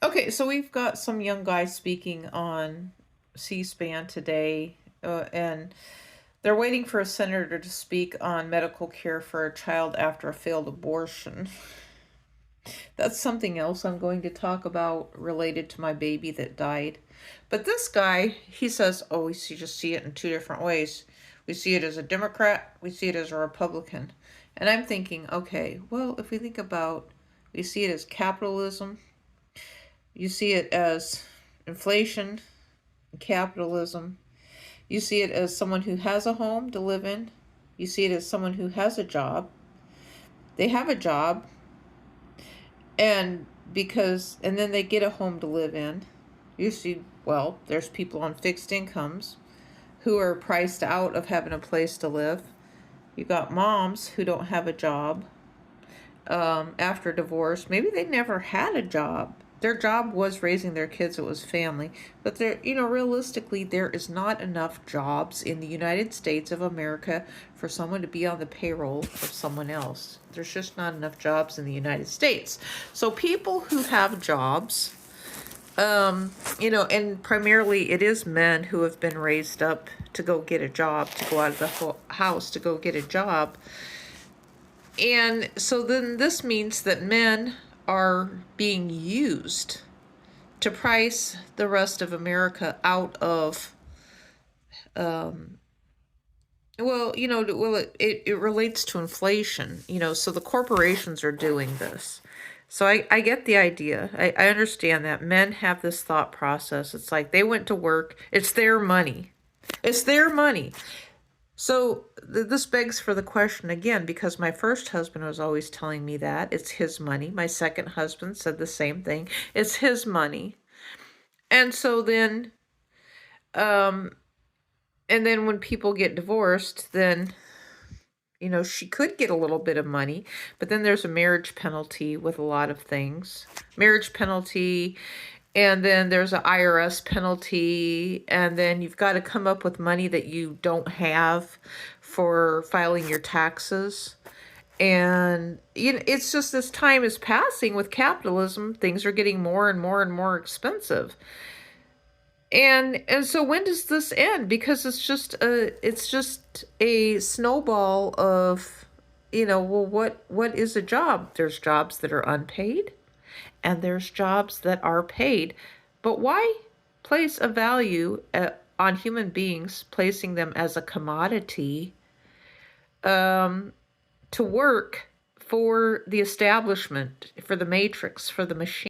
Okay, so we've got some young guys speaking on C-SPAN today, and they're waiting for a senator to speak on medical care for a child after a failed abortion. That's something else I'm going to talk about related to my baby that died. But this guy, he says, oh, just see it in two different ways. We see it as a Democrat, we see it as a Republican. And I'm thinking, okay, well, if we think about, we see it as capitalism, you see it as inflation, capitalism. You see it as someone who has a home to live in. You see it as someone who has a job. They have a job, and and then they get a home to live in. You see, well, there's people on fixed incomes who are priced out of having a place to live. You got moms who don't have a job after divorce. Maybe they never had a job. Their job was raising their kids, it was family. But realistically, there is not enough jobs in the United States of America for someone to be on the payroll of someone else. There's just not enough jobs in the United States. So people who have jobs, and primarily it is men who have been raised up to go get a job, to go out of the house to go get a job. And so then this means that men are being used to price the rest of America out of, it relates to inflation, so the corporations are doing this. So I get the idea. I understand that men have this thought process. It's like they went to work. It's their money. It's their money. So this begs for the question again, because my first husband was always telling me that it's his money. My second husband said the same thing. It's his money. And so then, and then when people get divorced, then, she could get a little bit of money, but then there's a marriage penalty with a lot of things. Marriage penalty, and then there's an IRS penalty, and then you've got to come up with money that you don't have for filing your taxes. And it's just, as time is passing with capitalism, things are getting more and more and more expensive. And so when does this end? Because it's just a snowball of, well, what is a job? There's jobs that are unpaid, and there's jobs that are paid. But why place a value on human beings, placing them as a commodity, to work for the establishment, for the matrix, for the machine?